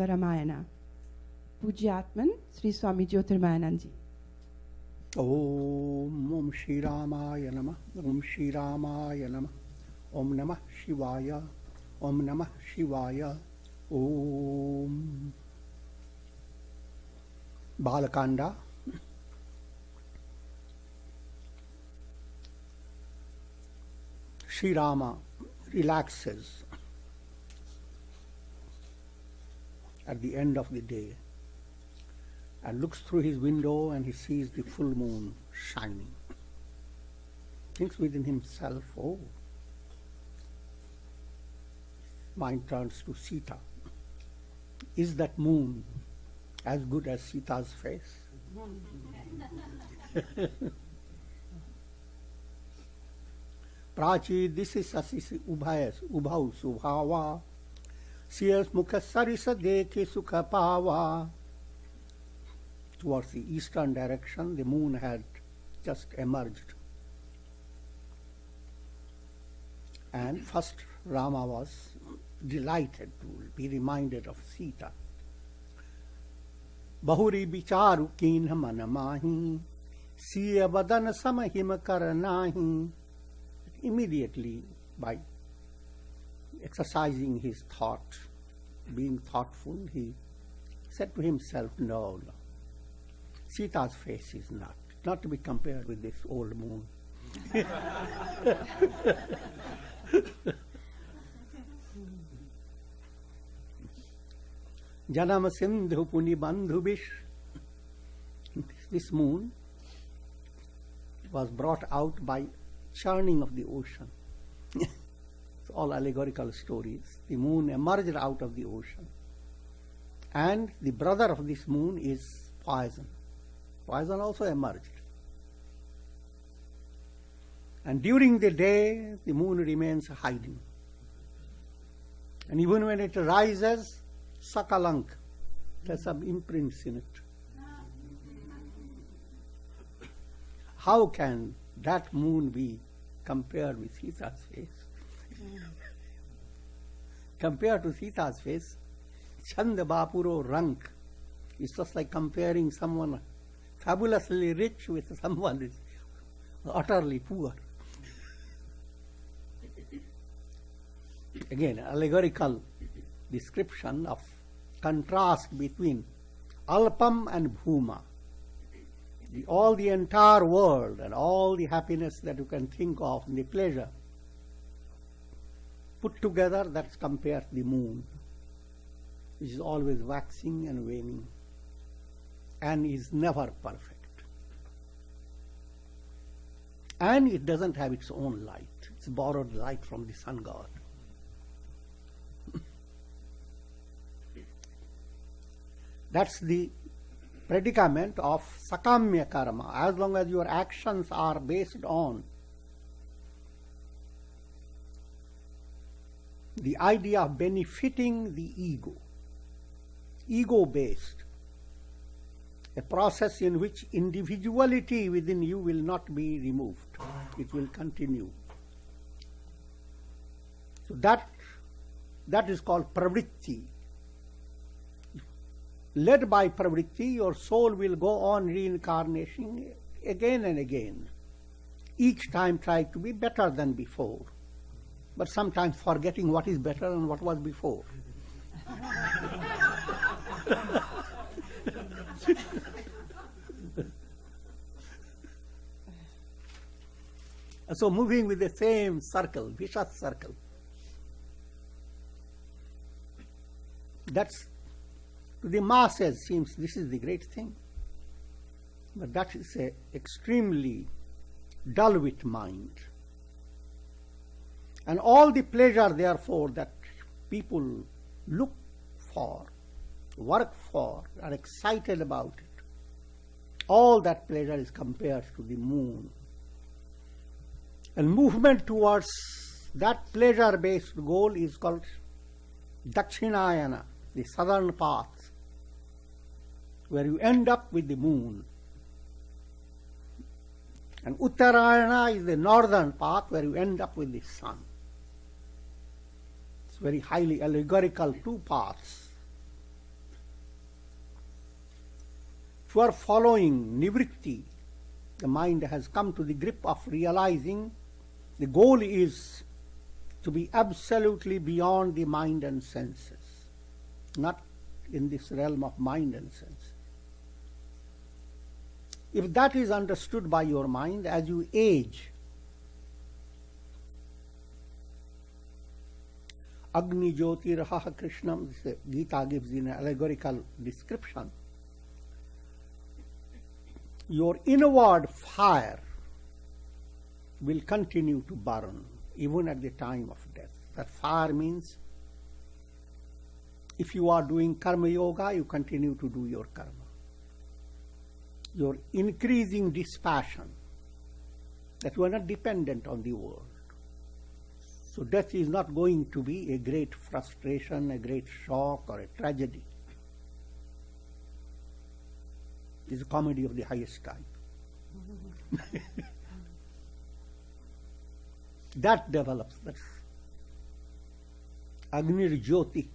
the Ramayana. Pujaatman Sri Swami Jyotirmayananda ji. Om Shri Ramaya Namah, Om Shri Ramaya Namah, Om Namah Shivaya, Om Namah Shivaya, Om. Bala Kanda. Sri Rama relaxes at the end of the day and looks through his window and he sees the full moon shining. Thinks within himself, oh, mind turns to Sita. Is that moon as good as Sita's face? Prachi disis asis ubhau subhava siyas mukha sarisa dekhe sukha pava. Towards the eastern direction, the moon had just emerged. And first Rama was delighted to be reminded of Sita. Bahuri bicharu kinha manamahi siya vadana samahima karanahi. Immediately, by exercising his thought, being thoughtful, he said to himself, no, Sita's face is not to be compared with this old moon. Janama Sindhu Puni Bandhubish. This moon was brought out by churning of the ocean. It's all allegorical stories. The moon emerged out of the ocean. And the brother of this moon is poison. Poison also emerged. And during the day, the moon remains hiding. And even when it rises, Sakalank, there's some imprints in it. How can that moon be compared with Sita's face? Compared to Sita's face, Chanda Bapuro rank is just like comparing someone fabulously rich with someone who is utterly poor. Again, allegorical description of contrast between Alpam and Bhuma. All the entire world and all the happiness that you can think of and the pleasure put together, that's compared to the moon, which is always waxing and waning and is never perfect. And it doesn't have its own light. It's borrowed light from the sun god. That's the predicament of sakamya karma. As long as your actions are based on the idea of benefiting the ego, ego-based, a process in which individuality within you will not be removed. It will continue. So that is called pravritti. Led by pravritti, your soul will go on reincarnation again and again, each time trying to be better than before, but sometimes forgetting what is better and what was before. So moving with the same circle, vicious circle. That's, to the masses, seems this is the great thing. But that is an extremely dull-wit mind. And all the pleasure, therefore, that people look for, work for, are excited about it, all that pleasure is compared to the moon. And movement towards that pleasure-based goal is called Dakshinayana, the southern path, where you end up with the moon. And Uttarayana is the northern path, where you end up with the sun. It's very highly allegorical, two paths. If you are following nivritti, the mind has come to the grip of realizing the goal is to be absolutely beyond the mind and senses, not in this realm of mind and senses. If that is understood by your mind, as you age, Agni Jyotirmayananda Krishnam, Gita gives in an allegorical description, your inward fire will continue to burn even at the time of death. That fire means if you are doing karma yoga, you continue to do your karma. Your increasing dispassion, that you are not dependent on the world. So death is not going to be a great frustration, a great shock, or a tragedy. It's a comedy of the highest type. That develops. That's Agni Jyoti.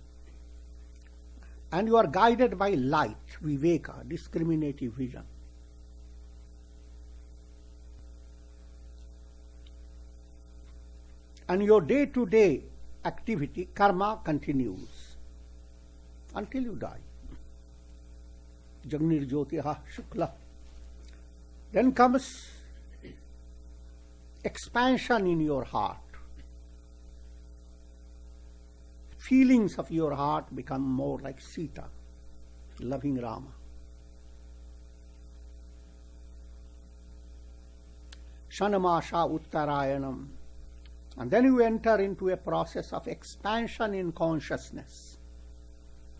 And you are guided by light, viveka, discriminative vision. And your day-to-day activity, karma, continues until you die. Jagnir Jyotiha Shukla. Then comes expansion in your heart. Feelings of your heart become more like Sita, loving Rama. Shanamasha Uttarayanam. And then you enter into a process of expansion in consciousness.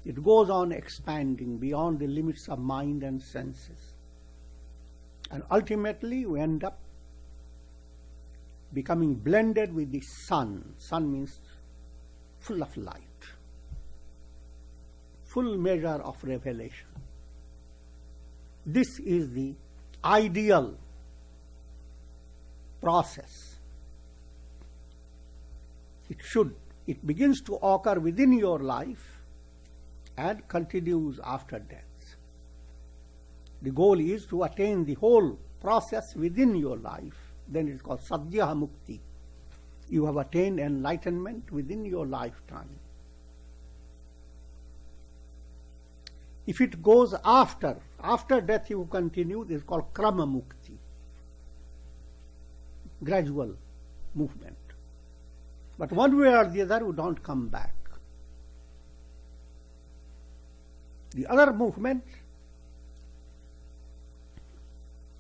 It goes on expanding beyond the limits of mind and senses. And ultimately you end up becoming blended with the sun. Sun means full of light, full measure of revelation. This is the ideal process. It begins to occur within your life and continues after death. The goal is to attain the whole process within your life. Then it is called Sadhya Mukti. You have attained enlightenment within your lifetime. If it goes after death you continue, it is called Krama Mukti. Gradual movement. But one way or the other, you don't come back. The other movement,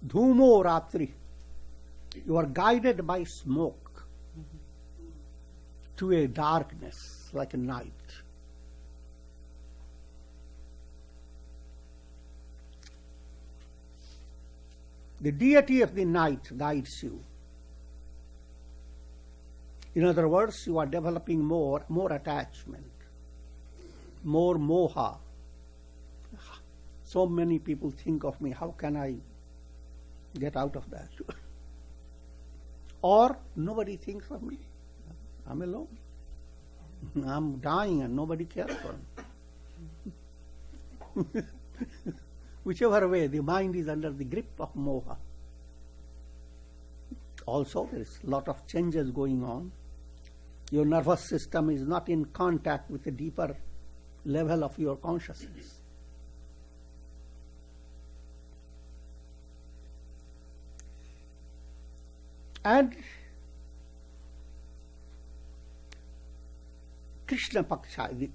Dhumo Ratri, you are guided by smoke to a darkness like a night. The deity of the night guides you. In other words, you are developing more attachment, more moha. So many people think of me, how can I get out of that? Or nobody thinks of me. I'm alone. I'm dying and nobody cares for me. Whichever way, the mind is under the grip of moha. Also, there is a lot of changes going on. Your nervous system is not in contact with a deeper level of your consciousness. And Krishna Paksha, the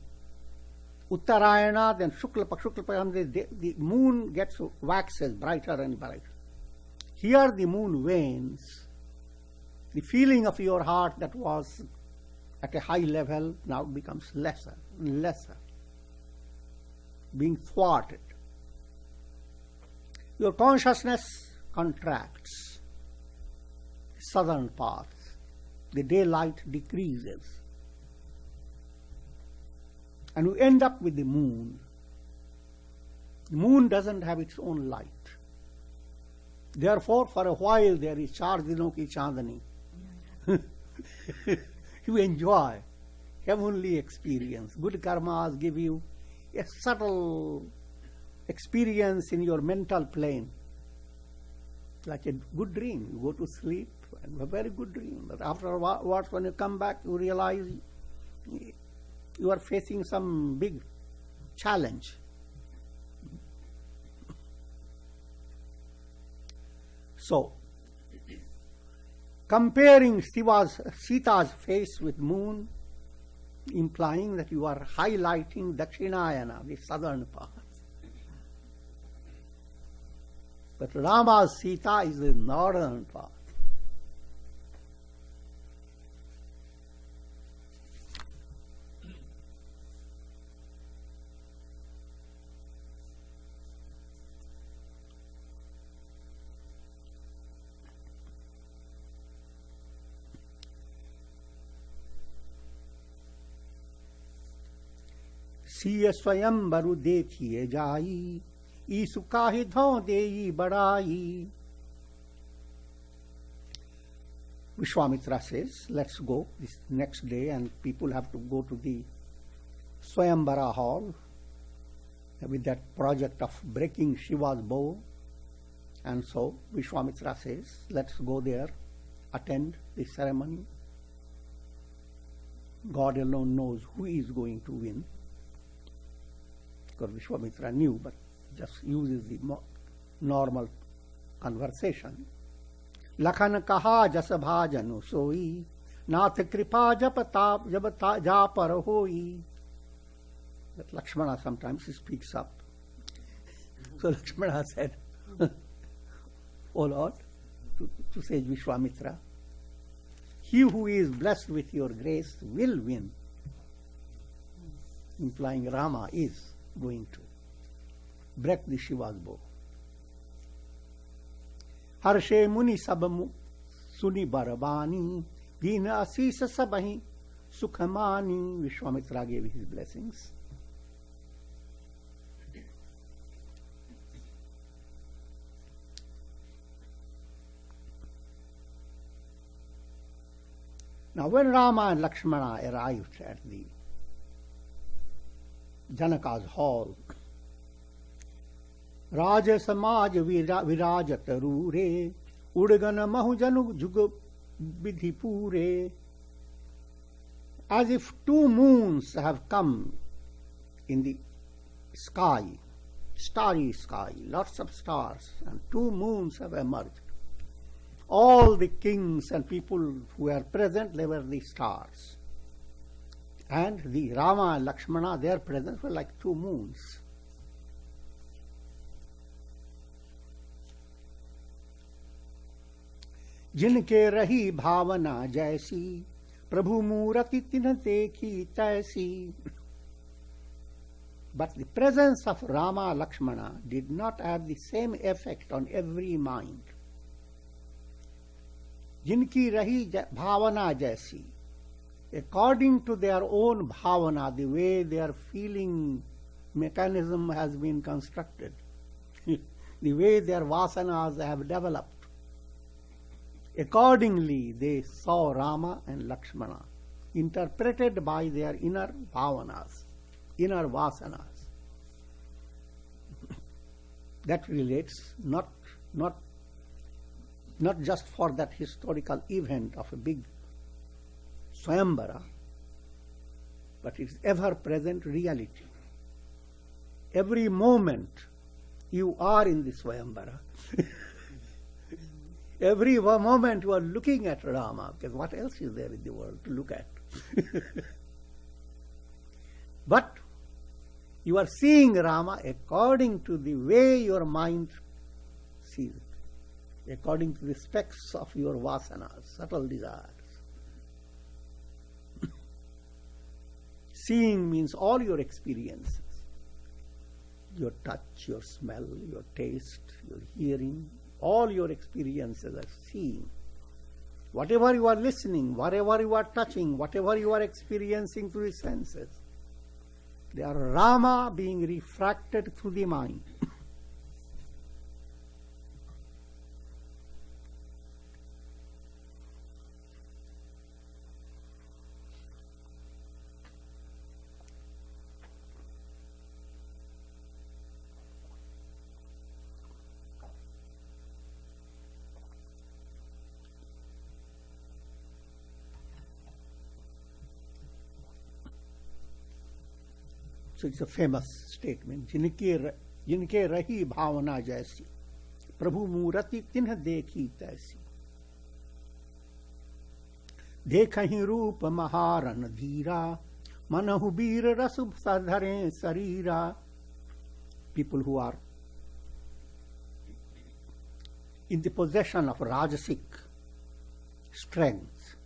Uttarayana, then Shukla Paksha, the moon waxes brighter and brighter. Here the moon wanes. The feeling of your heart that was at a high level now becomes lesser and lesser, being thwarted. Your consciousness contracts. Southern path, the daylight decreases. And you end up with the moon. The moon doesn't have its own light. Therefore, for a while there is Char Dino ki Chandani. You enjoy heavenly experience. Good karmas give you a subtle experience in your mental plane. Like a good dream. You go to sleep, and a very good dream. But afterwards, when you come back, you realize you are facing some big challenge. So, comparing Sita's face with moon, implying that you are highlighting Dakshinayana, the southern path. But Rama's Sita is the northern path. सिय स्वयं बरु देखिए जाई ईसु काहि धौ देई बड़ाई. Vishwamitra says, let's go this next day, and people have to go to the Swayambara hall with that project of breaking Shiva's bow. And so Vishwamitra says, let's go there, attend the ceremony. God alone knows who is going to win. Because Vishwamitra knew, but just uses the normal conversation. Lakhan kaha jas bhajanu soi, nath kripa jab japar hoi. That Lakshmana sometimes speaks up. So Lakshmana said, O Lord, to sage Vishwamitra, he who is blessed with your grace will win. Implying Rama is going to break the Shiva's bow. Harshe muni sab suni barabani, dina asisa sabahi sukhamani. Vishwamitra gave his blessings. Now when Rama and Lakshmana arrived at the Janaka's hall, Raja Samaj Virajat Rure, Udagana Mahujanu Jug Vidhi Pure. As if two moons have come in the sky, starry sky, lots of stars, and two moons have emerged. All the kings and people who were present, they were the stars. And the Rama and Lakshmana, their presence were like two moons. जिनके रही भावना जैसी प्रभु मूरति तिन्ह देखी तैसी. But the presence of Rama Lakshmana did not have the same effect on every mind. जिनकी रही भावना जैसी, according to their own bhavana, the way their feeling mechanism has been constructed, the way their vasanas have developed. Accordingly, they saw Rama and Lakshmana, interpreted by their inner bhavanas, inner vasanas. That relates not just for that historical event of a big Swayambara, but it's ever-present reality. Every moment you are in the Swayambara. Every moment you are looking at Rama, because what else is there in the world to look at? But you are seeing Rama according to the way your mind sees it, according to the specs of your vasanas, subtle desires. Seeing means all your experiences, your touch, your smell, your taste, your hearing, all your experiences are seeing. Whatever you are listening, whatever you are touching, whatever you are experiencing through the senses, they are Rama being refracted through the mind. So it's a famous statement. जिनके रही भावना जैसी प्रभु मूर्ति तिन्ह देखी तैसी देखहि रूप महारन धीरा मनहु वीर रस धरे शरीरा. People who are in the possession of rajasic strength,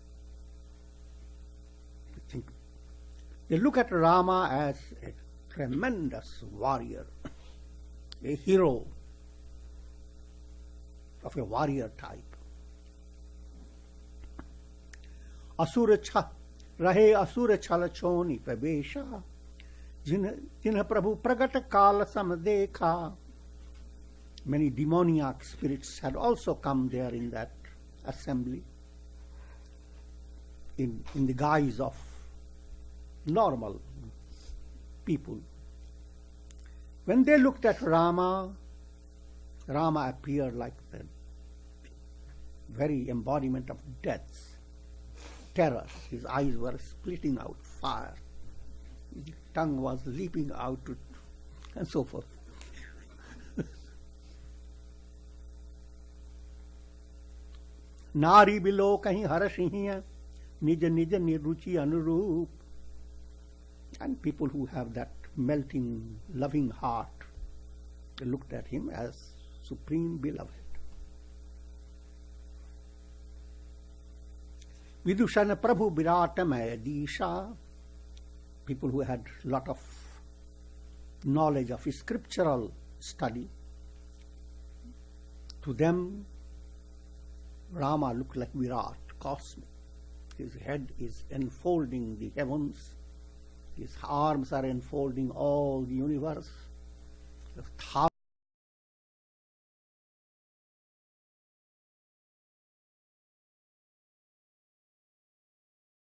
they look at Rama as a tremendous warrior, a hero of a warrior type. असुर रहे असुर छल छोनि प्रवेशा जिन्ह प्रभु प्रगट काल सम देखा. Many demoniac spirits had also come there in that assembly in the guise of normal people. When they looked at Rama, Rama appeared like the very embodiment of death, terror. His eyes were splitting out fire. His tongue was leaping out, and so forth. नारी below कहीं हर्षिहिय निज निज निरुचि अनुरूप. And people who have that melting, loving heart, they looked at him as supreme beloved. Vidushan Prabhu Viratamaya Disha, people who had lot of knowledge of scriptural study, to them Rama looked like Virat, cosmic. His head is enfolding the heavens. His arms are enfolding all the universe. The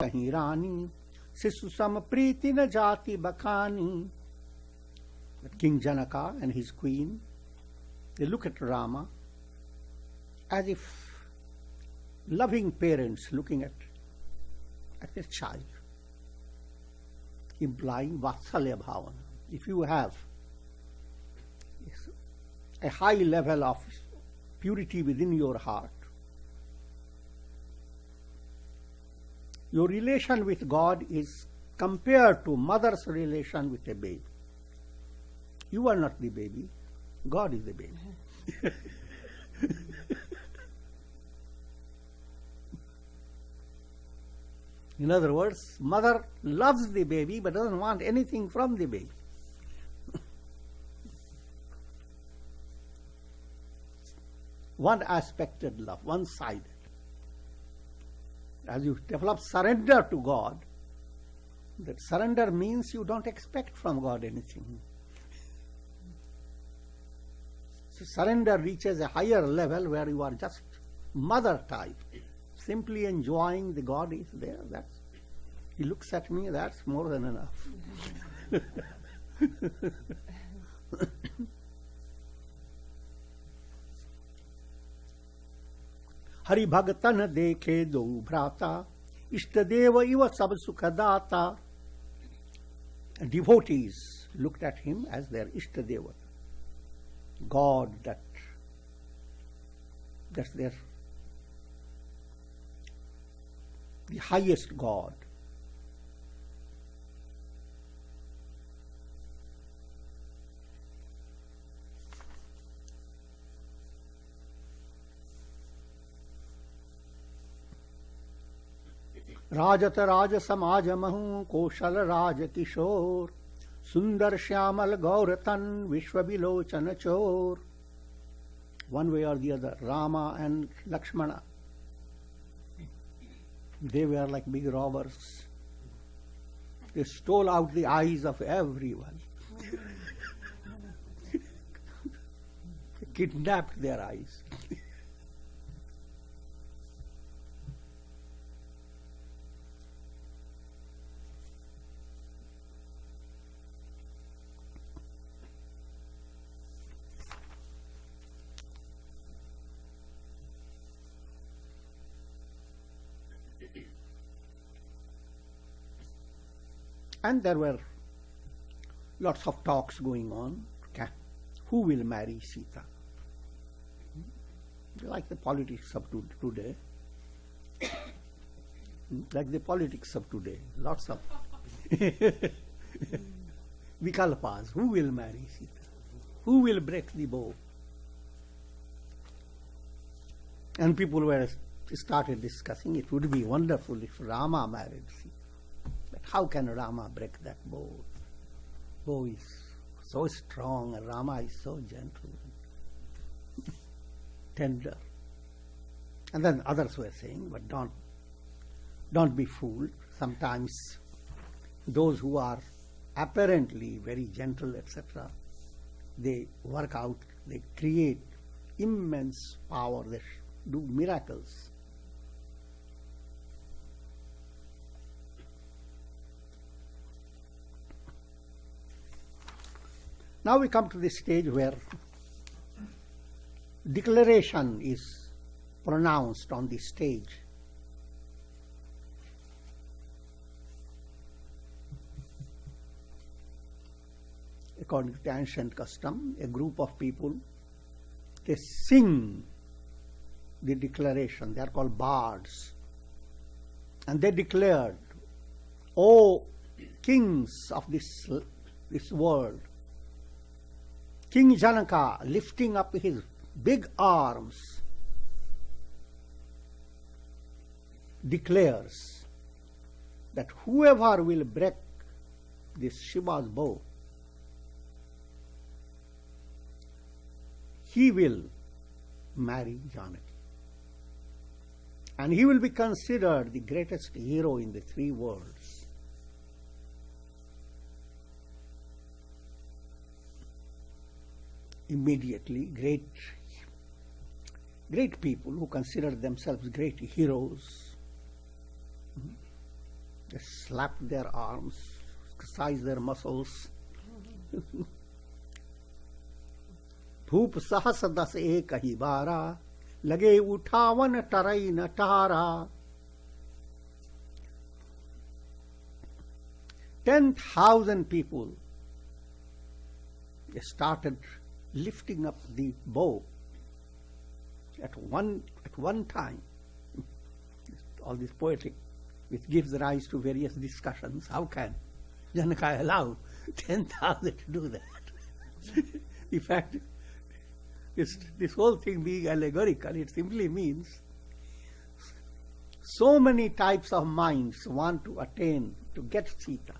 कहीं रानी शिशु सम प्रीति न जाति बखानी. King Janaka and his queen, they look at Rama as if loving parents looking at their child, implying vatsalya bhavana. If you have a high level of purity within your heart, your relation with God is compared to mother's relation with a baby. You are not the baby, God is the baby. In other words, mother loves the baby but doesn't want anything from the baby. One-aspected love, one-sided. As you develop surrender to God, that surrender means you don't expect from God anything. So surrender reaches a higher level where you are just mother type, simply enjoying the God is there. That's, he looks at me, that's more than enough. Hari Bhagatan dekhe do bhrata, Ishtadeva iva sab sukhadata. Devotees looked at him as their Ishtadeva, God that's their the highest God. राजत राज समाज महु कौशल राज किशोर सुंदर श्यामल गौरतन विश्व विलोचन चोर. One way or the other, Rama and Lakshmana, they were like big robbers. They stole out the eyes of everyone. They kidnapped their eyes. And there were lots of talks going on. Who will marry Sita? Like the politics of today. Like the politics of today. Lots of vikalpas. Who will marry Sita? Who will break the bow? And people were started discussing, it would be wonderful if Rama married Sita. But how can Rama break that bow? Bow is so strong and Rama is so gentle and tender. And then others were saying, but don't be fooled. Sometimes those who are apparently very gentle, etc., they work out, they create immense power, they do miracles. Now we come to the stage where declaration is pronounced on the stage. According to the ancient custom, a group of people, they sing the declaration. They are called bards. And they declared, O kings of this world, King Janaka, lifting up his big arms, declares that whoever will break this Shiva's bow, he will marry Janaki. And he will be considered the greatest hero in the three worlds. Immediately, great people who consider themselves great heroes, they slap their arms, exercise their muscles. धूप सहस दस एक ही बारा लगे उठावन टरई न टारा. 10,000 people started lifting up the bow at one time. All this poetic, which gives rise to various discussions. How can Janaka allow 10,000 to do that? In fact, this whole thing being allegorical, it simply means so many types of minds want to attain, to get Sita.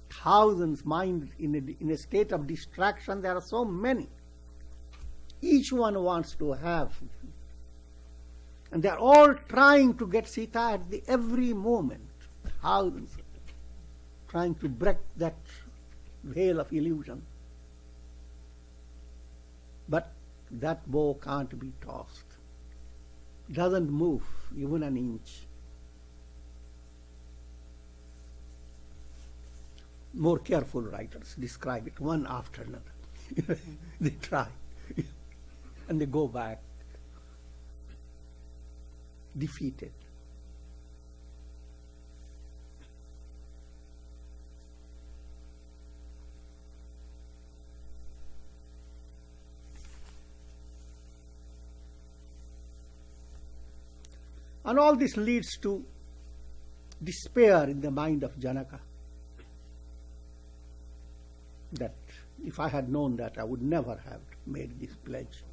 Thousands mind in a state of distraction, there are so many. Each one wants to have. And they are all trying to get Sita at every moment. Thousands of them, trying to break that veil of illusion. But that bow can't be tossed. It doesn't move even an inch. More careful writers describe it one after another. They try and they go back defeated. And all this leads to despair in the mind of Janaka. That if I had known that, I would never have made this pledge,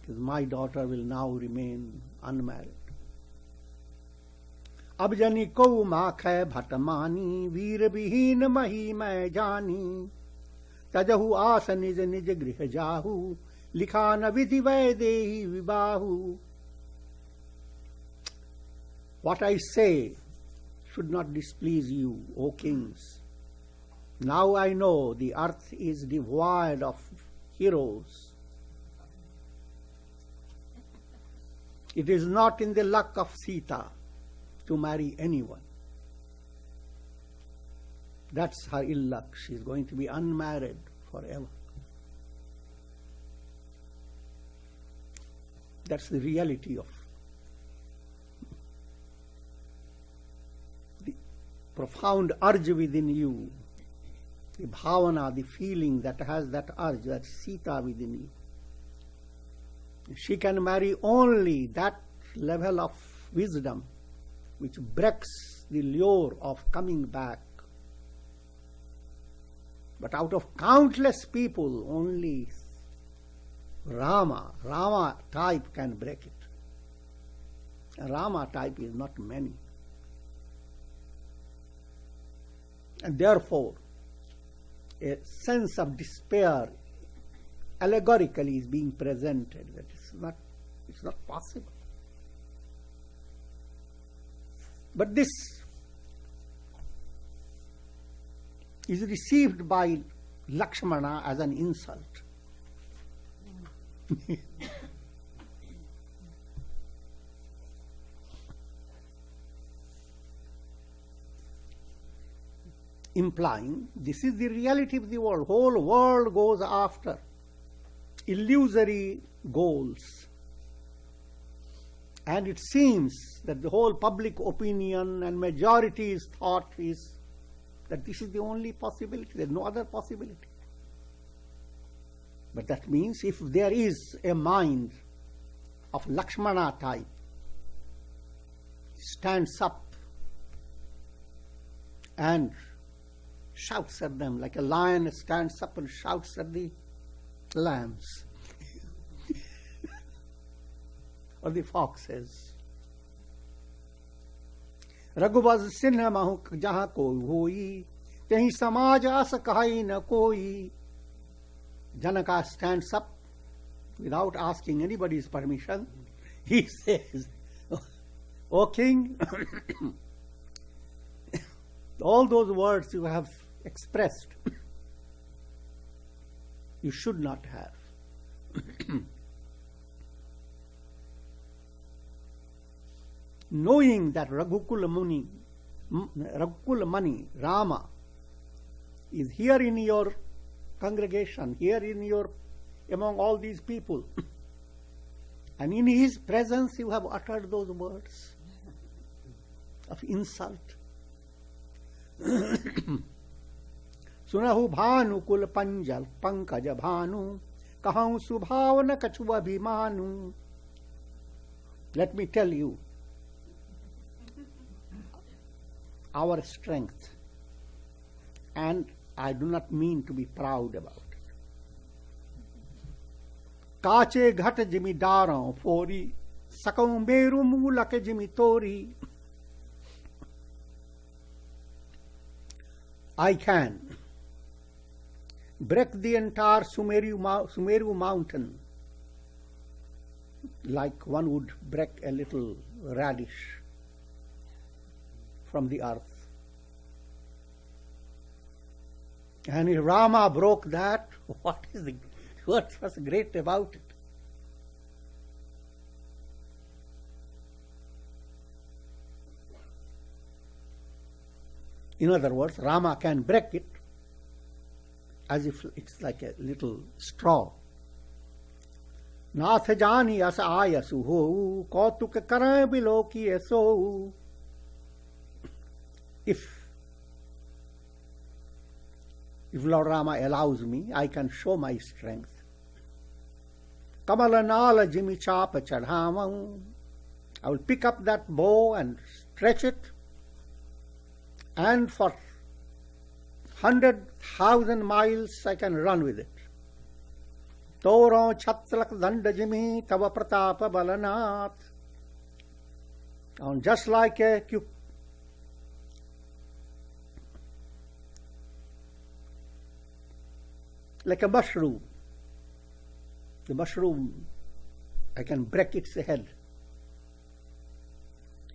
because my daughter will now remain unmarried. अब जनी को माखै भटमानी वीर विहीन मही मैं जानी तजहु आस निज निज गृह जाहु लिखा न विधि Vaidehi विबाहु. What I say should not displease you, O kings. Now I know the earth is devoid of heroes. It is not in the luck of Sita to marry anyone. That's her ill luck. She is going to be unmarried forever. That's the reality of the profound urge within you the bhavana, the feeling that has that urge, that Sita within you. She can marry only that level of wisdom which breaks the lure of coming back. But out of countless people, only Rama type can break it. Rama type is not many. And therefore, a sense of despair allegorically is being presented that it's not possible. But this is received by Lakshmana as an insult. Implying this is the reality of the world. Whole world goes after illusory goals. And it seems that the whole public opinion and majority's thought is that this is the only possibility. There is no other possibility. But that means if there is a mind of Lakshmana type, stands up and shouts at them like a lion stands up and shouts at the lambs or the foxes. Raghubaz sinha mahu jahan koi hoi, tehi samaj as kahai na koi. Janaka stands up without asking anybody's permission. He says, "O king, all those words you have expressed, you should not have." Knowing that Raghukula Mani, Rama, is here in your congregation, here in your, among all these people, and in his presence you have uttered those words of insult. Sunahu bhanu kul panjal pankaja bhanu kahau subhavana kachuva bhimanu. Let me tell you our strength, and I do not mean to be proud about it. Kache ghat jimi daron fori sakau meru mulake jimi tori. I can break the entire Sumeru mountain like one would break a little radish from the earth. And if Rama broke that, what was great about it? In other words, Rama can break it as if it's like a little straw. Nath jani as ayasu ho, kautuk karan biloki eso. If Lord Rama allows me, I can show my strength. Kamala nala jimi chapa chadhama. I will pick up that bow and stretch it, and for 100,000 miles I can run with it. Toro chatlak dandajimi tava pratapa balanat. And just like a mushroom. The mushroom, I can break its head.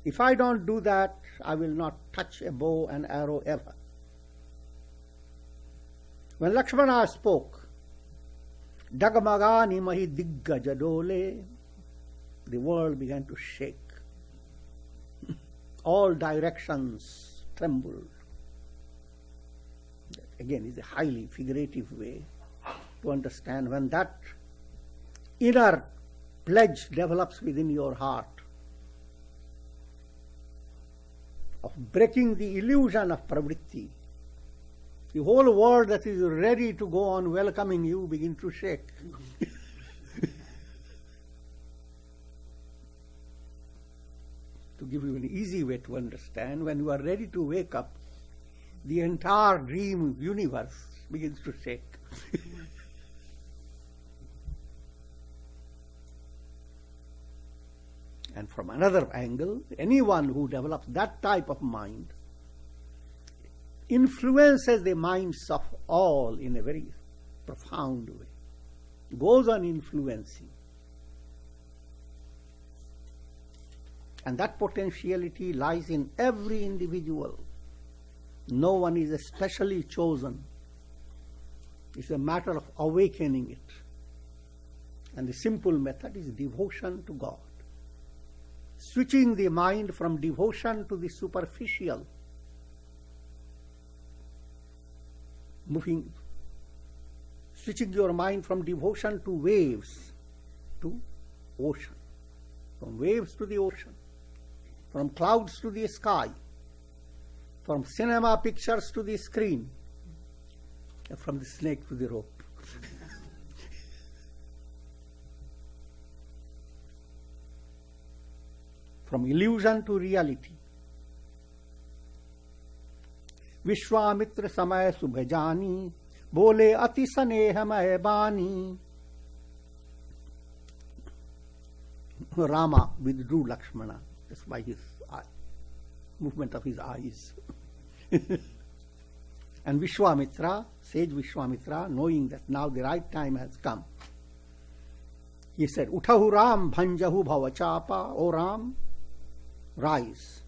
If I don't do that, I will not touch a bow and arrow ever. When Lakshmana spoke, Dagamagani mahi digga jadole, the world began to shake. All directions trembled. That again is a highly figurative way to understand. When that inner pledge develops within your heart of breaking the illusion of pravritti, The whole world that is ready to go on welcoming you begin to shake. To give you an easy way to understand, when you are ready to wake up, the entire dream universe begins to shake. And from another angle, anyone who develops that type of mind influences the minds of all in a very profound way, goes on influencing. And that potentiality lies in every individual. No one is especially chosen. It's a matter of awakening it. And the simple method is devotion to God. Switching the mind from devotion to the superficial. Switching your mind from devotion to waves to ocean. From waves to the ocean. From clouds to the sky. From cinema pictures to the screen. And from the snake to the rope. From illusion to reality. Vishwamitra samay subhajani, bole ati sanehamay bani. Rama withdrew Lakshmana just by his movement of his eyes. And Vishwamitra, sage Vishwamitra, knowing that now the right time has come, he said, Utahu Ram bhanjahu bhavachapa, O Ram, rise,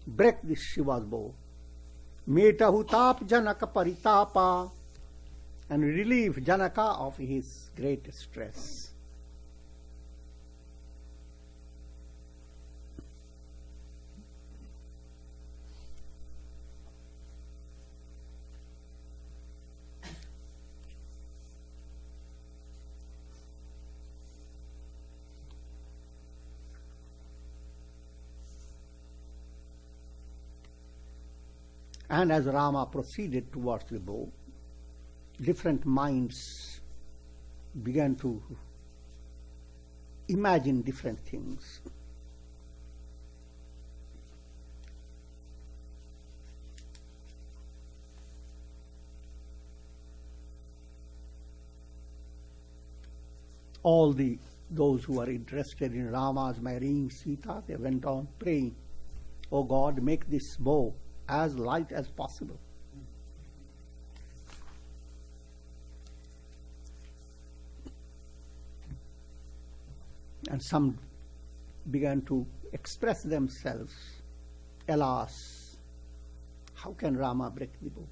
break this Shiva's bow, metahu tap Janaka paritapa, and relieve Janaka of his great stress. And as Rama proceeded towards the bow, different minds began to imagine different things. All those who are interested in Rama's marrying Sita, they went on praying, "Oh God, make this bow as light as possible." And some began to express themselves, "Alas, how can Rama break the bow?"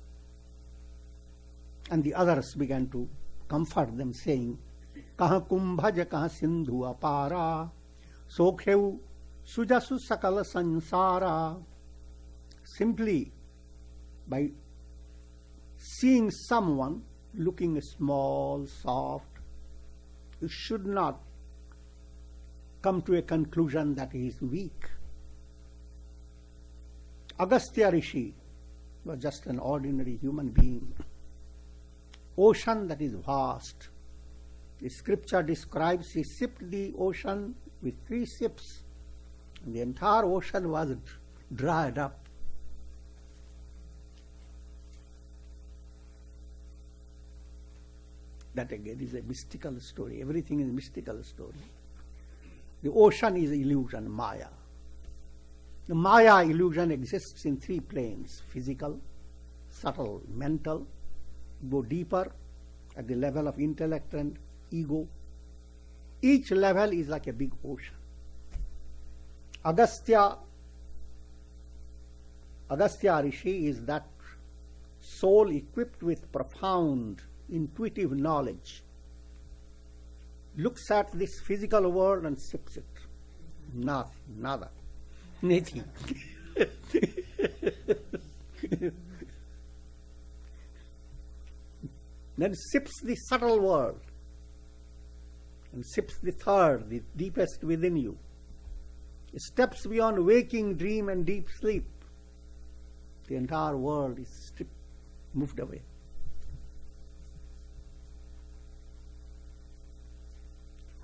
And the others began to comfort them, saying, "Kaha kumbhaj kaha sindhu apara, sokhev sujasu sakala sansara." Simply by seeing someone looking small, soft, you should not come to a conclusion that he is weak. Agastya Rishi was just an ordinary human being. Ocean that is vast. The scripture describes he sipped the ocean with 3 sips, and the entire ocean was dried up. That again is a mystical story. Everything is a mystical story. The ocean is illusion, Maya. The Maya illusion exists in 3 planes: physical, subtle, mental. Go deeper at the level of intellect and ego. Each level is like a big ocean. Agastya Rishi is that soul equipped with profound intuitive knowledge, looks at this physical world and sips it. Nothing, nada, nothing. Then sips the subtle world and sips the third, the deepest within you. Steps beyond waking, dream and deep sleep. The entire world is stripped moved away.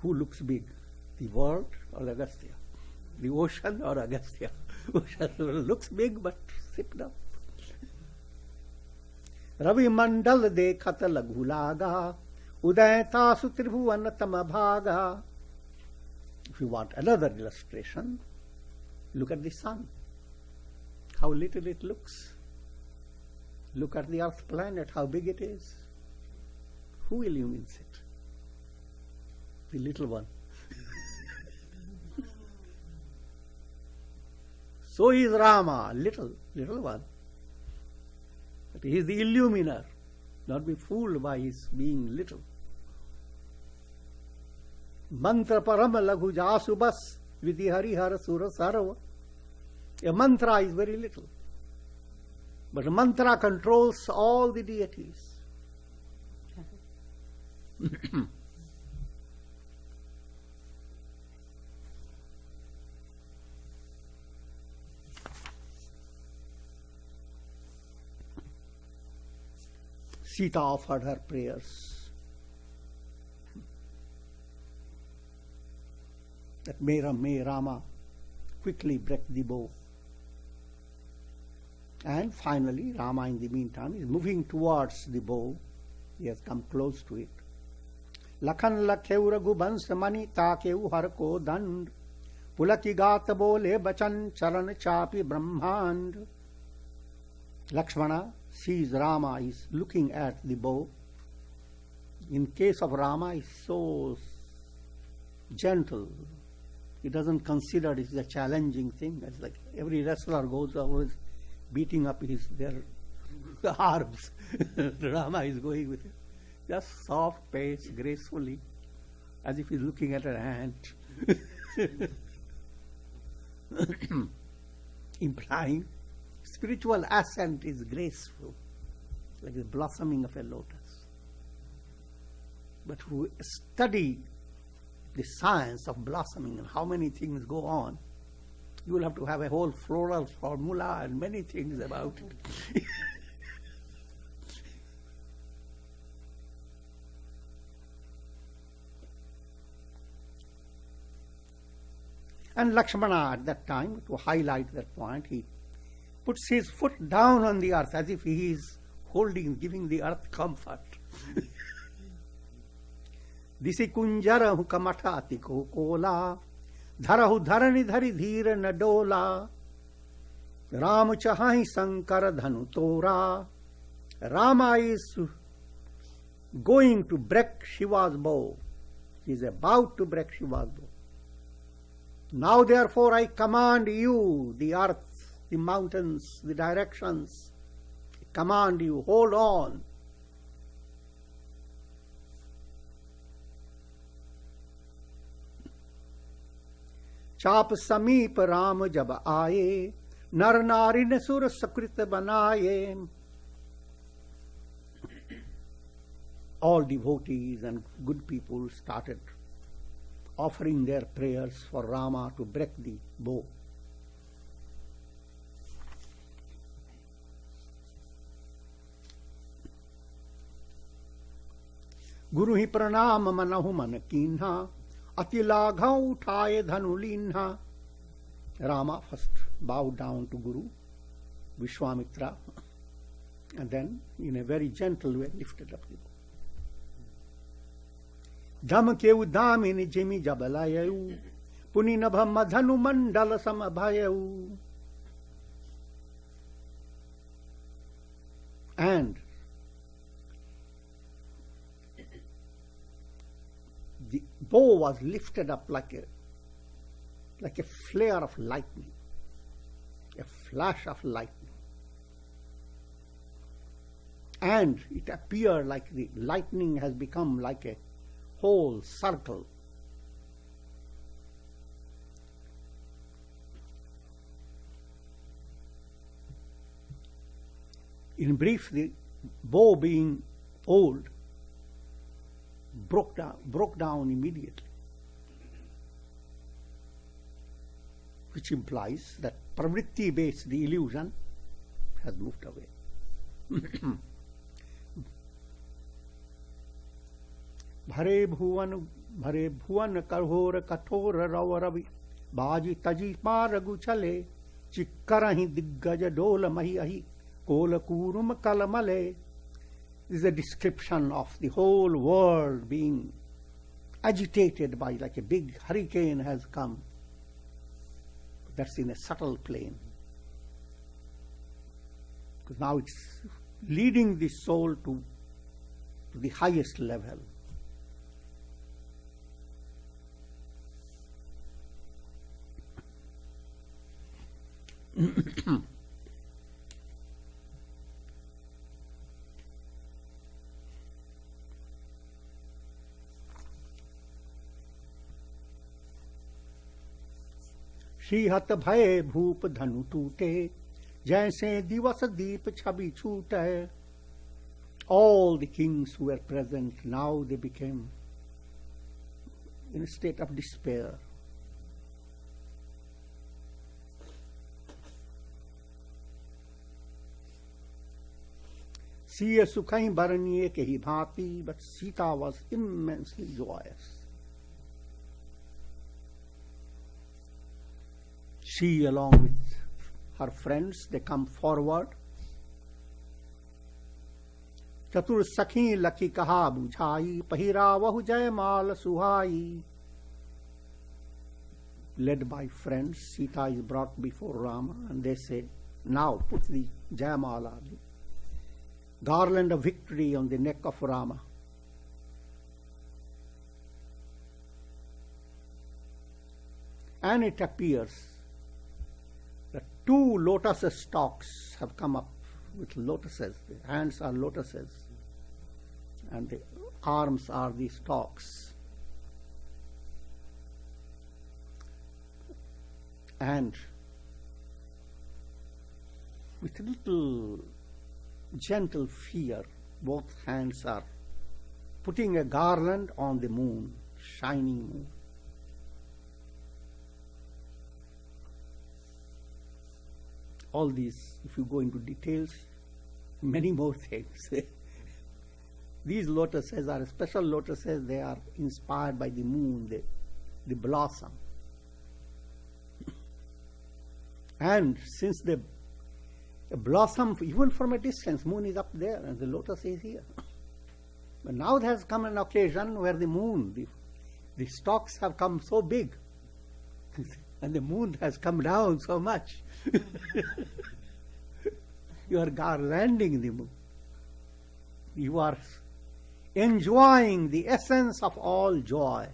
Who looks big? The world or Agastya? The ocean or Agastya? Ocean looks big but sipped up. Ravi Mandal dekhat laghulaga udayata sutribhuvan tamabhaga. If you want another illustration, look at the sun. How little it looks. Look at the earth planet, how big it is. Who illumines it? The little one. So is Rama, little one. But he is the illuminer. Not be fooled by his being little. Mantra parama laghu jasu bas vidhi harihara sura sarava. A mantra is very little. But a mantra controls all the deities. Sita offered her prayers that may Rama quickly break the bow. And finally, Rama in the meantime is moving towards the bow. He has come close to it. Lakhan lakheu raghu bans mani takeu har ko dand pulaki gata bole bachan charan chapi brahmand. Lakshmana sees Rama is looking at the bow. In case of Rama, is so gentle. He doesn't consider it is a challenging thing. It's like every wrestler goes always beating up their arms. Rama is going with it. Just soft pace, gracefully, as if he's looking at an ant. Implying spiritual ascent is graceful, like the blossoming of a lotus. But who study the science of blossoming and how many things go on, you will have to have a whole floral formula and many things about it. And Lakshmana at that time, to highlight that point, he puts his foot down on the earth as if he is giving the earth comfort. Disi kunjara hukamata atiko kola dharahu dharani dhari dhira nadola Ram chahahi sankara dhanu tora. Rama is going to break Shiva's bow. He is about to break Shiva's bow. Now therefore I command you, the earth, the mountains, the directions, I command you, hold on. Chap sameep Ram jab aaye, nar nari ne sur sakrit banaye. All devotees and good people started offering their prayers for Rama to break the bow. Guru hi pranam manahu man kinha ati lagha uthaye dhanu linha. Rama first bowed down to Guru Vishwamitra and then in a very gentle way lifted up the bow. Dham keu damini jimi jabalayu puni nabha madhanu mandala samabhayu. And the bow was lifted up like a flare of lightning, a flash of lightning. And it appeared like the lightning has become like a whole circle. In brief, the bow being old broke down immediately, which implies that pravritti based the illusion has moved away. भरे भुवन कठोर कठोर रव रवि बाजी तजी पारगु चले चिक्करहि दिग्गज डोल मही अहि कोल कूरुम कलमले. This is a description of the whole world being agitated by, like a big hurricane has come. That's in a subtle plane. Because now it's leading the soul to the highest level. श्रीहत भय भूप धनु टूटे जैसे दिवस दीप छवि छूटे. All the kings who were present, now they became in a state of despair. Siya sukhain baraniye kehi bhati, but Sita was immensely joyous. She, along with her friends, they come forward. चतुर सखी लखी कहा बुझाई पहिरा वहु जयमाल सुहाई. Led by friends, Sita is brought before Rama and they say, now put the Jayamala, the garland of victory on the neck of Rama. And it appears that 2 lotus stalks have come up with lotuses. The hands are lotuses and the arms are the stalks. And with a little gentle fear, both hands are putting a garland on the moon, shining moon. All these, if you go into details, many more things. These lotuses are special lotuses. They are inspired by the moon, the blossom. And since the blossom, even from a distance, moon is up there and the lotus is here. But now there has come an occasion where the moon, the stalks have come so big and the moon has come down so much. You are garlanding the moon. You are enjoying the essence of all joy,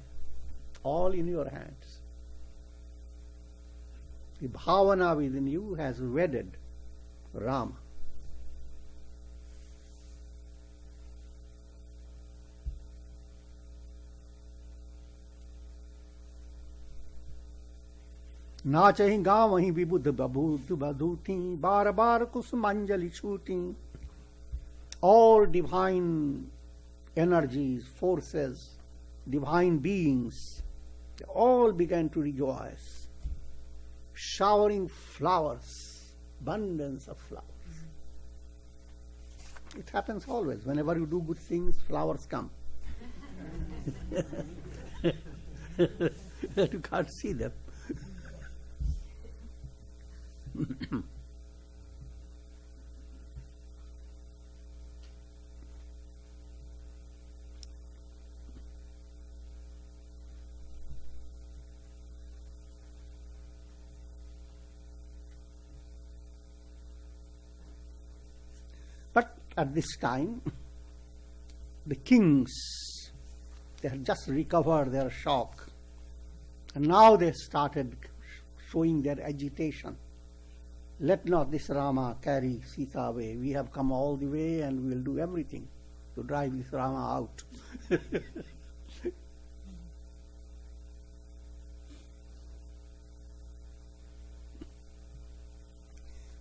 all in your hands. The bhavana within you has wedded Rama. नाचहि गावहि विबुध बबूत बधूति बार बार कुसुमांजलि छूटी. All divine energies, forces, divine beings, they all began to rejoice, showering flowers, abundance of flowers. It happens always. Whenever you do good things, flowers come. You can't see them. But at this time, the kings, they had just recovered their shock, and now they started showing their agitation. Let not this Rama carry Sita away. We have come all the way and we will do everything to drive this Rama out.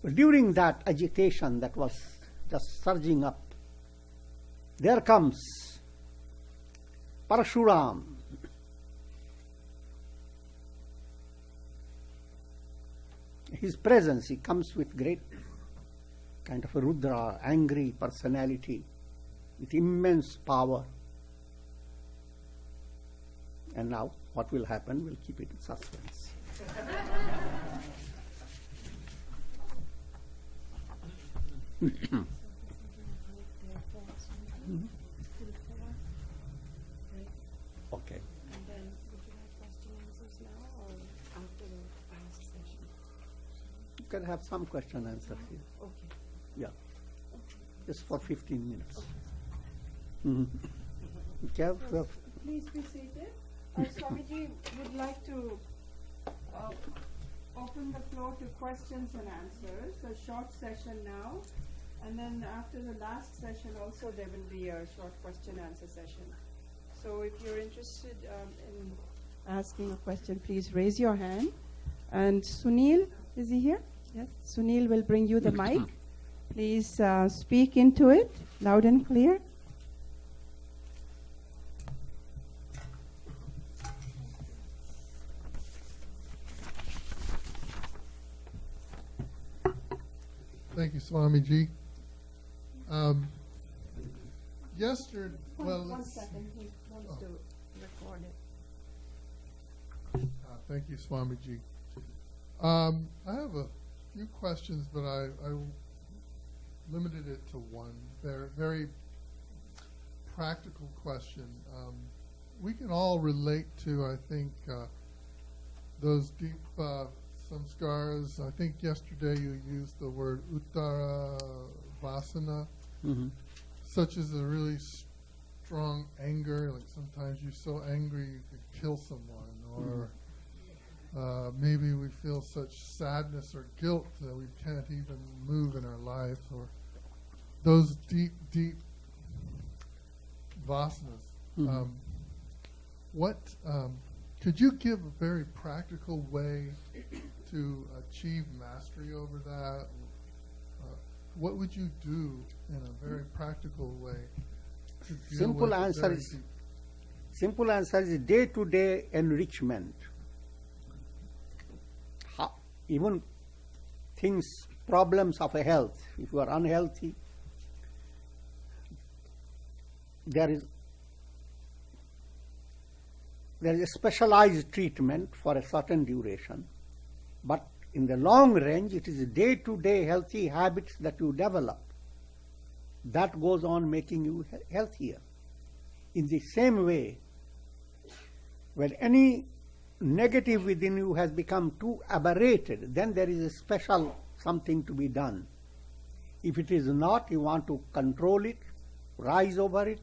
But during that agitation that was just surging up, there comes Parashuram. His presence, he comes with great kind of a Rudra, angry personality, with immense power. And now, what will happen? We'll keep it in suspense. Okay. And then, would you like question answers now or after the last session? You can have some question answers here. Okay. Yeah. Just for 15 minutes. Okay. Please be seated. Swamiji would like to open the floor to questions and answers. A short session now, and then after the last session also there will be a short question answer session. So if you're interested in asking a question, please raise your hand. And Sunil, is he here? Yes. Sunil will bring you the mic. Please speak into it, loud and clear. Thank you, Swamiji. Yesterday, One second, he wants to record it. Thank you, Swamiji. I have a few questions, but I limited it to one. They're very practical question. We can all relate to, I think, those deep samskaras. I think yesterday you used the word uttara vasana, such as a really strong anger. Like sometimes you're so angry you could kill someone, or maybe we feel such sadness or guilt that we can't even move in our lives, or those deep, deep vasanas. Could you give a very practical way to achieve mastery over that? What would you do in a very practical way to deal Simple with answer is day-to-day enrichment. Even things, problems of a health. If you are unhealthy, there is a specialized treatment for a certain duration, but in the long range, it is day-to-day healthy habits that you develop that goes on making you healthier. In the same way, when any negative within you has become too aberrated, then there is a special something to be done. If it is not, you want to control it, rise over it.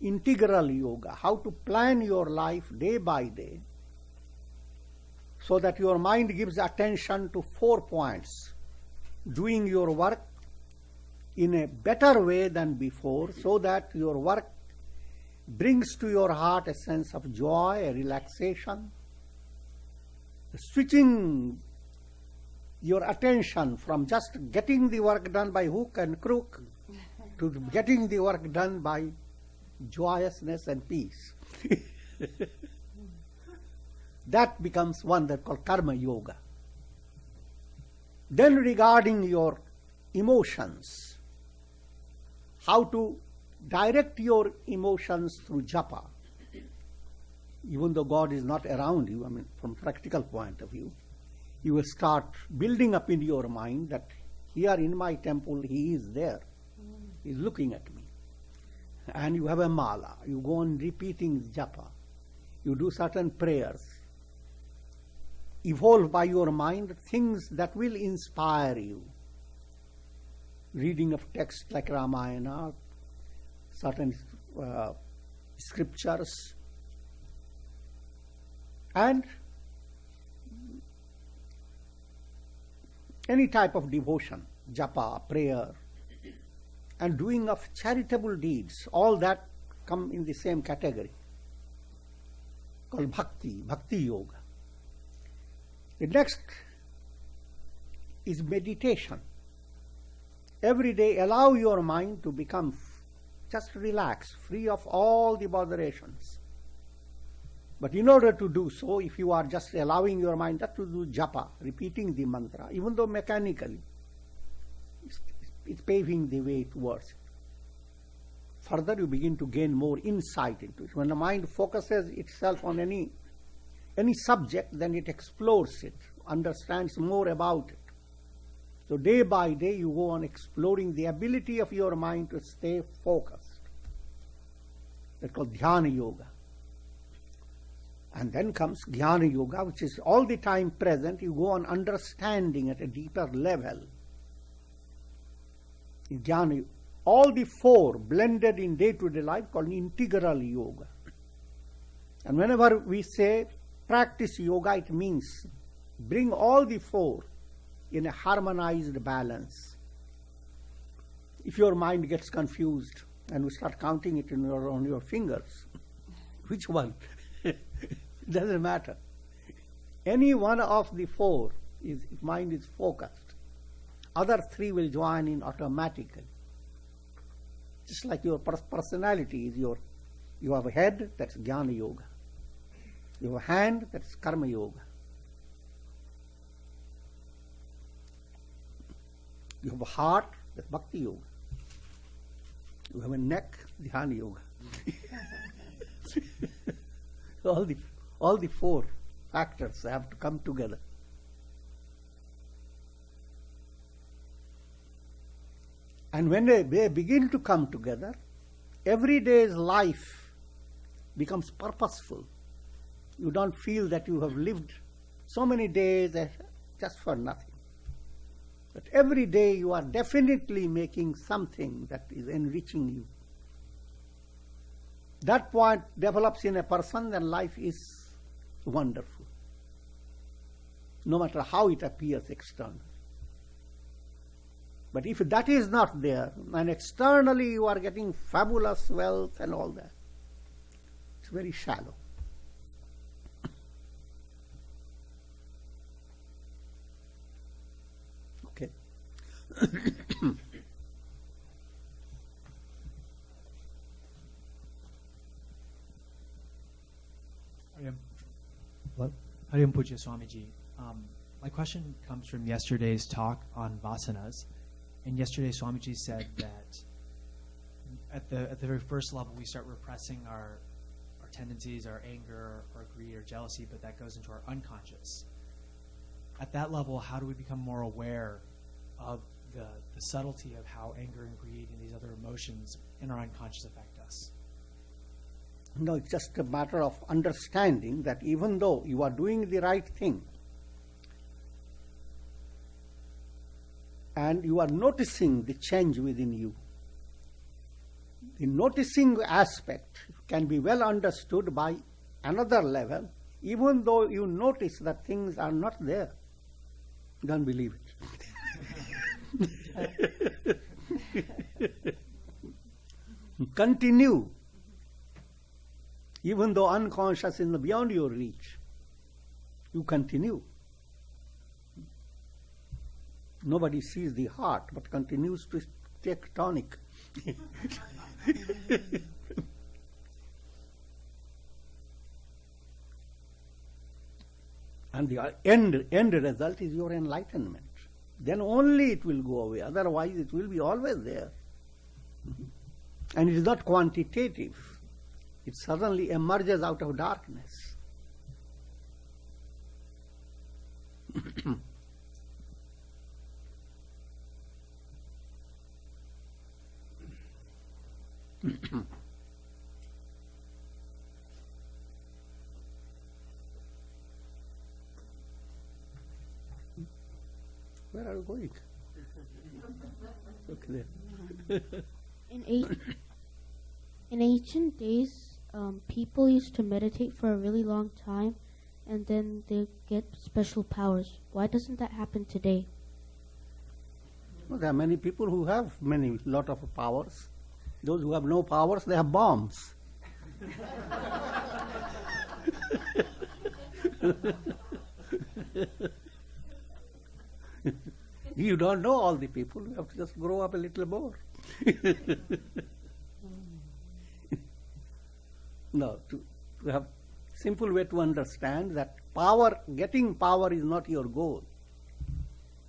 Integral yoga, how to plan your life day by day so that your mind gives attention to 4 points. Doing your work in a better way than before so that your work brings to your heart a sense of joy, a relaxation. Switching your attention from just getting the work done by hook and crook to getting the work done by joyousness and peace. That becomes one that called karma yoga. Then regarding your emotions, how to direct your emotions through japa. Even though God is not around you, from practical point of view, you will start building up in your mind that here in my temple He is there. He is looking at me. And you have a mala. You go on repeating japa. You do certain prayers. Evolve by your mind things that will inspire you. Reading of texts like Ramayana, certain scriptures, and any type of devotion, japa, prayer, and doing of charitable deeds, all that come in the same category, called bhakti yoga. The next is meditation. Every day allow your mind to become just relaxed, free of all the botherations. But in order to do so, if you are just allowing your mind just to do japa, repeating the mantra, even though mechanically, it's paving the way towards it. further you begin to gain more insight into it. When the mind focuses itself on any subject, then it explores it, understands more about it. So day by day you go on exploring the ability of your mind to stay focused. That's called Dhyana Yoga. And then comes Jnana Yoga, which is all the time present. You go on understanding at a deeper level. Jnana, all the four blended in day-to-day life called integral yoga. And whenever we say practice yoga, it means bring all the four in a harmonized balance. If your mind gets confused and you start counting it on your fingers, which one? It doesn't matter. Any one of the four, if mind is focused, other three will join in automatically. Just like your personality is you have a head, that's Jnana Yoga. You have a hand, that's Karma Yoga. You have a heart, that's Bhakti Yoga. You have a neck, Dhyana Yoga. all the four factors have to come together. And when they begin to come together, every day's life becomes purposeful. You don't feel that you have lived so many days just for nothing. But every day you are definitely making something that is enriching you. That point develops in a person, then life is wonderful, no matter how it appears externally. But if that is not there, and externally you are getting fabulous wealth and all that, it's very shallow. Okay. Hariam Puja Swamiji. My question comes from yesterday's talk on vasanas. And yesterday Swamiji said that at the very first level we start repressing our tendencies, our anger, our greed, or jealousy, but that goes into our unconscious. At that level, how do we become more aware of the subtlety of how anger and greed and these other emotions in our unconscious affect us? No, it's just a matter of understanding that even though you are doing the right thing, and you are noticing the change within you, the noticing aspect can be well understood by another level, even though you notice that things are not there. Don't believe it. Continue. Even though unconscious is beyond your reach, you continue. Nobody sees the heart, but continues to take tonic. And the end result is your enlightenment. Then only it will go away. Otherwise, it will be always there. And it is not quantitative. It suddenly emerges out of darkness. Where are you going? Okay, there. In ancient days, people used to meditate for a really long time, and then they get special powers. Why doesn't that happen today? Well, there are many people who have lot of powers. Those who have no powers, they have bombs. You don't know all the people. You have to just grow up a little more. No, to have simple way to understand that getting power is not your goal.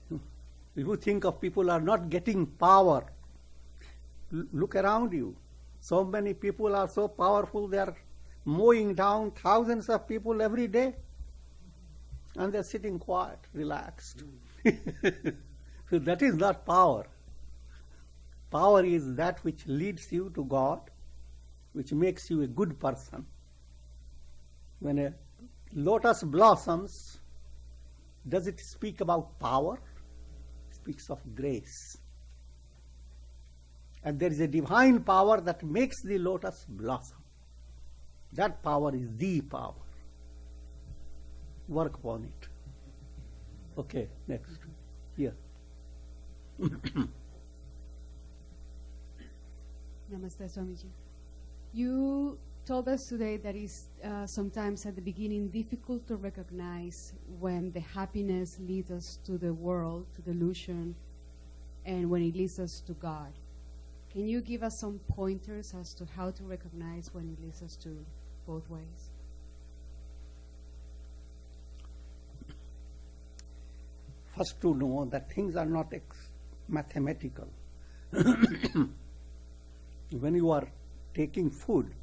If you think of people are not getting power, look around you. So many people are so powerful, they are mowing down thousands of people every day. And they're sitting quiet, relaxed. So that is not power. Power is that which leads you to God, which makes you a good person. When a lotus blossoms, does it speak about power? It speaks of grace. And there is a divine power that makes the lotus blossom. That power is the power. Work upon it. Okay, next. Here. Namaste, Swamiji. You told us today that it's sometimes at the beginning difficult to recognize when the happiness leads us to the world, to delusion, and when it leads us to God. Can you give us some pointers as to how to recognize when it leads us to both ways? First, to know that things are not mathematical. When you are taking food,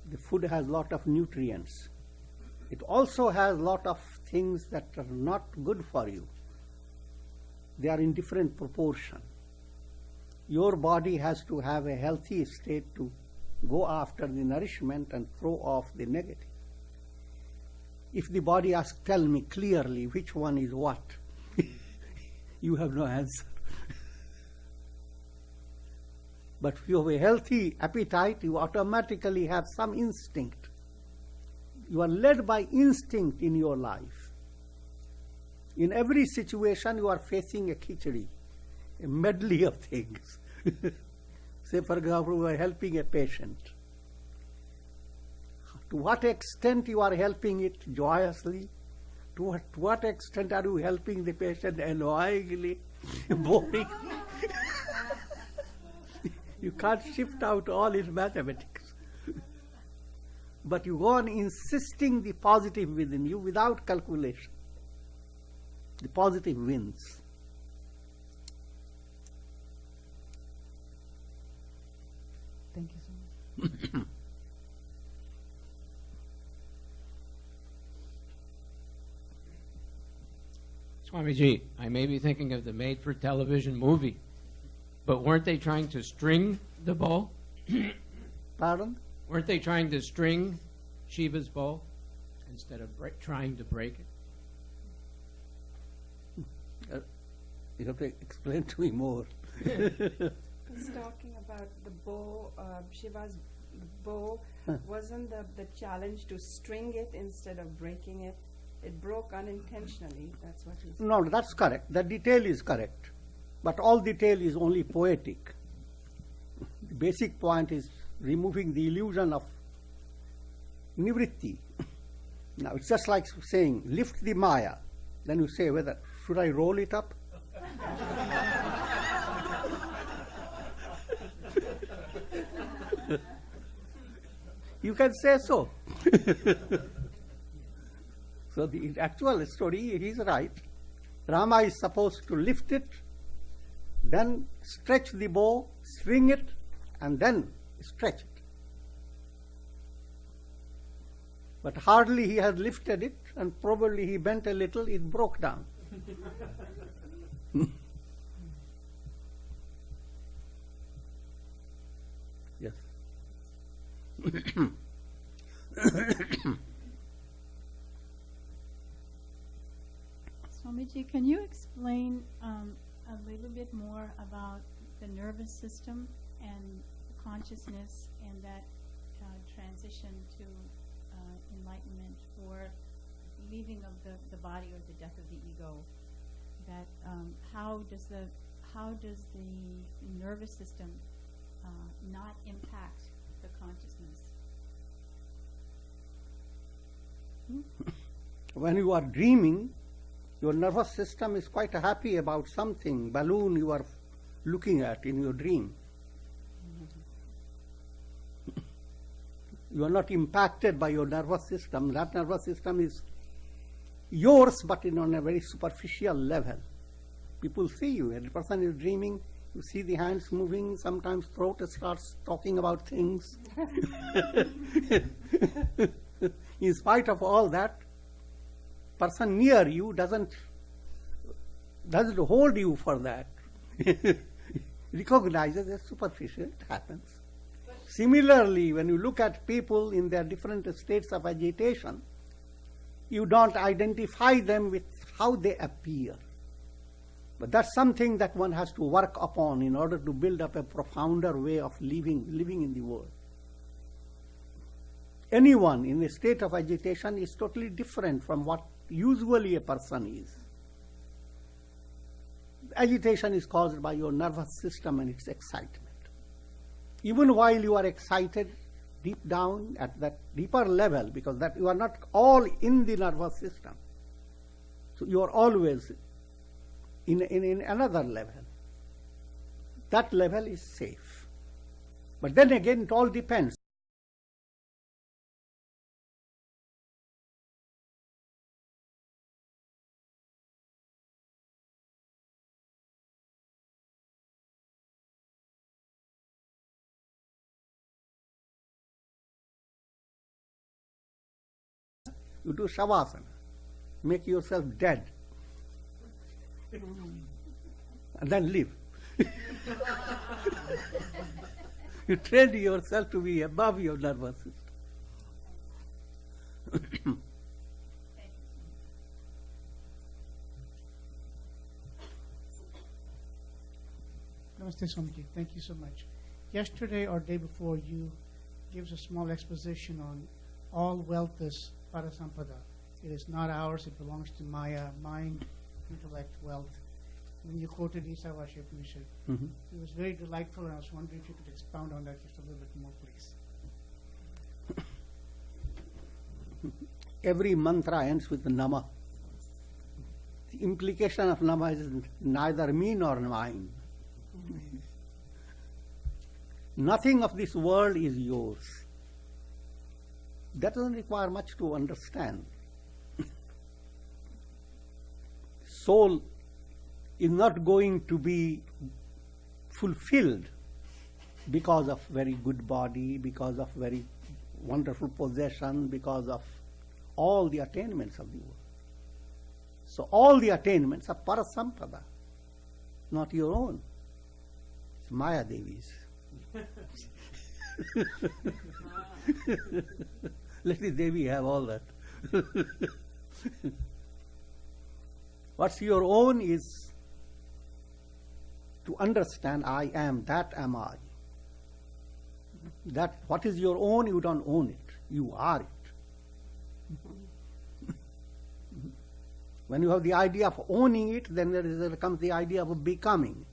the food has a lot of nutrients. It also has a lot of things that are not good for you. They are in different proportion. Your body has to have a healthy state to go after the nourishment and throw off the negative. If the body asks, tell me clearly which one is what, you have no answer. But if you have a healthy appetite, you automatically have some instinct. You are led by instinct in your life. In every situation, you are facing a khichdi, a medley of things. Say, for example, you are helping a patient. To what extent you are helping it joyously? To what extent are you helping the patient annoyingly, boring? You can't shift out all in mathematics. But you go on insisting the positive within you without calculation. The positive wins. Thank you so much. Swamiji, I may be thinking of the made-for-television movie, but weren't they trying to string the bow? Pardon? Weren't they trying to string Shiva's bow instead of trying to break it? You have to explain to me more. He's talking about the bow, Shiva's bow. Wasn't the challenge to string it instead of breaking it? It broke unintentionally. That's what he said. No, that's correct. The detail is correct. But all detail is only poetic. The basic point is removing the illusion of nivritti. Now, it's just like saying, lift the Maya. Then you say, whether should I roll it up? You can say so. So the actual story, he is right. Rama is supposed to lift it, then stretch the bow, string it, and then stretch it. But hardly he had lifted it, and probably he bent a little, it broke down. Yes. Swamiji, can you explain a little bit more about the nervous system and consciousness and that transition to enlightenment or leaving of the body or the death of the ego? That how does the nervous system not impact the consciousness? When you are dreaming, your nervous system is quite happy about something, balloon you are looking at in your dream. You are not impacted by your nervous system. That nervous system is yours, but on a very superficial level. People see you. A person is dreaming, You see the hands moving, sometimes throat starts talking about things. In spite of all that, person near you doesn't hold you for that. Recognizes as superficial, it happens. Similarly, when you look at people in their different states of agitation, you don't identify them with how they appear. But that's something that one has to work upon in order to build up a profounder way of living in the world. Anyone in a state of agitation is totally different from what usually a person is. Agitation is caused by your nervous system and its excitement. Even while you are excited deep down at that deeper level, because that you are not all in the nervous system. So you are always in another level. That level is safe. But then again, it all depends. You do shavasana, make yourself dead, and then live. You train yourself to be above your nervous system. Namaste, Swamiji. Thank you so much. Yesterday or day before, you gave a small exposition on all wealth is parasampada. It is not ours, it belongs to Maya, mind, intellect, wealth. When you quoted Isavashi Upanishad, it was very delightful, and I was wondering if you could expound on that just a little bit more, please. Every mantra ends with Nama. The implication of Nama is neither me nor mine. Nothing of this world is yours. That doesn't require much to understand. Soul is not going to be fulfilled because of very good body, because of very wonderful possession, because of all the attainments of the world. So all the attainments are parasampada, not your own. It's Maya Devi's. Let the Devi have all that. What's your own is to understand I am, that am I. That what is your own, you don't own it. You are it. When you have the idea of owning it, then there comes the idea of becoming.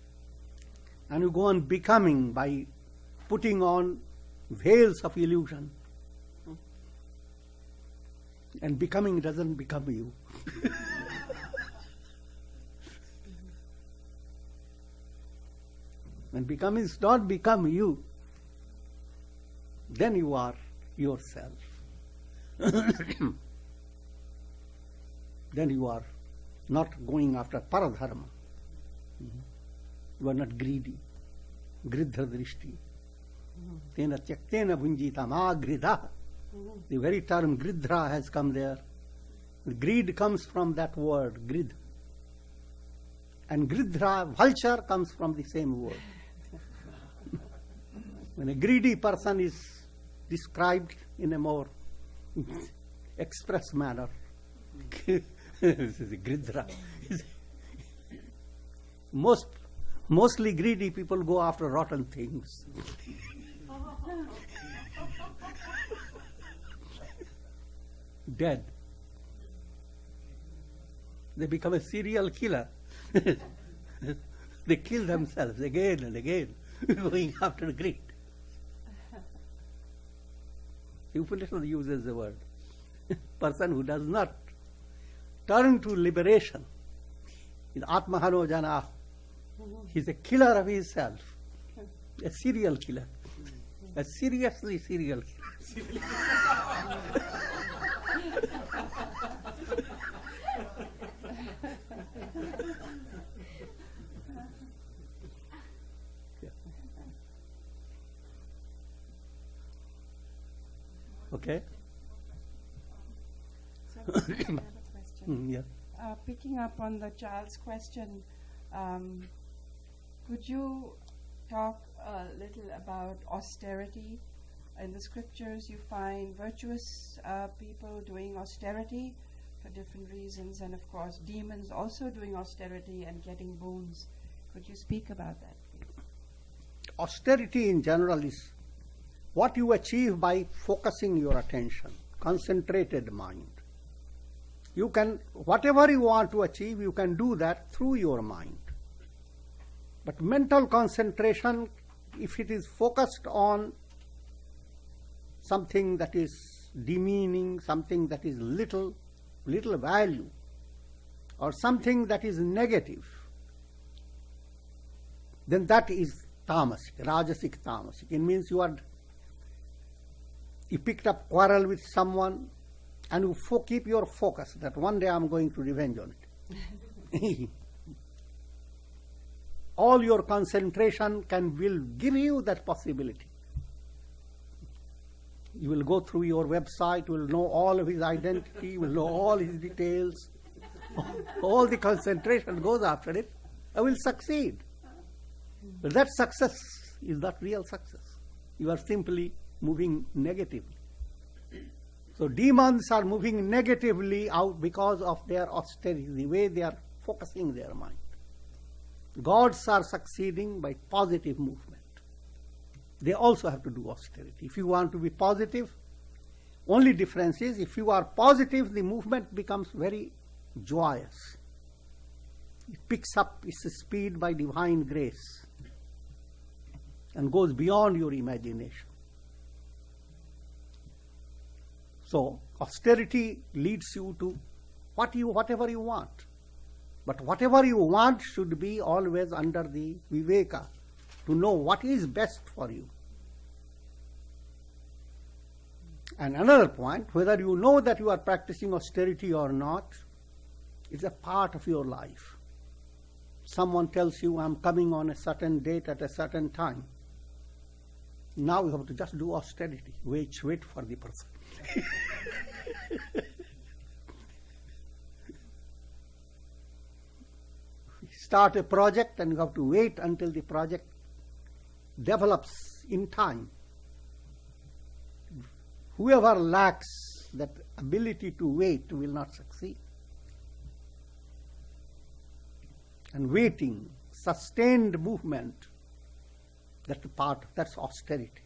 And you go on becoming by putting on veils of illusion. And becoming doesn't become you. When becoming does not become you, then you are yourself. Then you are not going after paradharma. You are not greedy. Gridha drishti. Tena tyaktena bhunjita ma gridha. The very term gridha has come there. The greed comes from that word, grid. And gridha, vulture, comes from the same word. When a greedy person is described in a more express manner, this is a gridha. Mostly greedy people go after rotten things. Dead. They become a serial killer. They kill themselves again and again, going after greed. The Upanishad uses the word. Person who does not turn to liberation is Atmahano Jana. He's a killer of himself, a serial killer, a seriously serial killer. Okay? So I have a question. Yeah. Picking up on the child's question, could you talk a little about austerity? In the scriptures, you find virtuous people doing austerity for different reasons, and of course, demons also doing austerity and getting boons. Could you speak about that, please? Austerity in general is what you achieve by focusing your attention, concentrated mind. You can, whatever you want to achieve, you can do that through your mind. But mental concentration, if it is focused on something that is demeaning, something that is little value, or something that is negative, then that is tamasic, rajasic tamasic. It means you picked up quarrel with someone and you keep your focus that one day I'm going to revenge on it. All your concentration will give you that possibility. You will go through your website, will know all of his identity, will know all his details. All the concentration goes after it. I will succeed. But that success is not real success. You are simply moving negatively. So demons are moving negatively out because of their austerity, the way they are focusing their mind. Gods are succeeding by positive movement. They also have to do austerity. If you want to be positive, only difference is if you are positive, the movement becomes very joyous. It picks up its speed by divine grace and goes beyond your imagination. So austerity leads you to whatever you want. But whatever you want should be always under the viveka, to know what is best for you. And another point, whether you know that you are practicing austerity or not, is a part of your life. Someone tells you, I'm coming on a certain date at a certain time. Now you have to just do austerity. Wait for the person. Start a project and you have to wait until the project develops in time. Whoever lacks that ability to wait will not succeed. And waiting, sustained movement, that's austerity.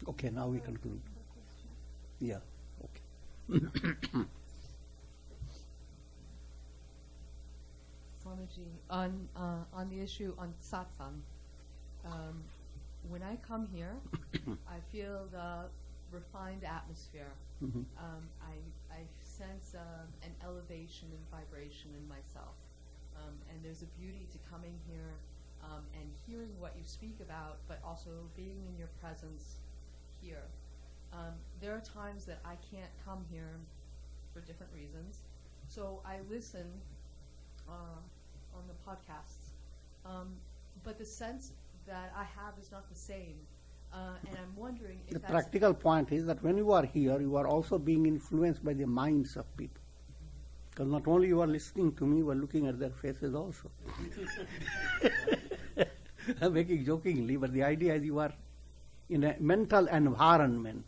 Okay, now we conclude. Yeah, okay. Swamiji, on the issue on satsang, when I come here, I feel the refined atmosphere. Mm-hmm. I sense an elevation and vibration in myself, and there's a beauty to coming here and hearing what you speak about, but also being in your presence here. There are times that I can't come here for different reasons, so I listen on the podcasts, but the sense that I have is not the same, and I'm wondering if the that's practical point is that when you are here, you are also being influenced by the minds of people. Because not only you are listening to me, you are looking at their faces also. I'm making jokingly, but the idea is you are in a mental environment.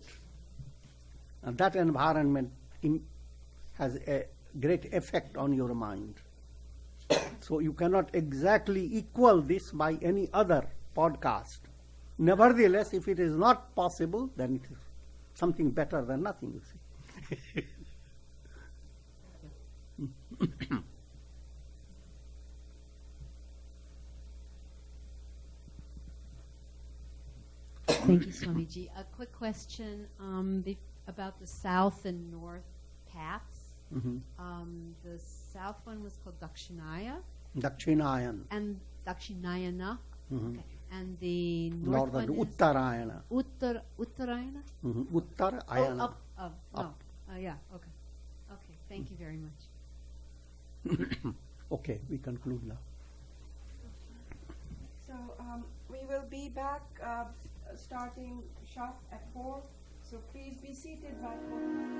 And that environment has a great effect on your mind. So you cannot exactly equal this by any other podcast. Nevertheless, if it is not possible, then it is something better than nothing, you see. Thank you, Swamiji. A quick question about the south and north paths. Mm-hmm. The south one was called Dakshinaya. Dakshinayan. And Dakshinayana. Mm-hmm. Okay. And the north Northern, one is Uttarayana. Uttarayana? Mm-hmm. Uttarayana. Oh, up. No. Up. Yeah, okay. Okay, thank you very much. Okay, we conclude now. we will be back starting sharp at 4. So please be seated by 4.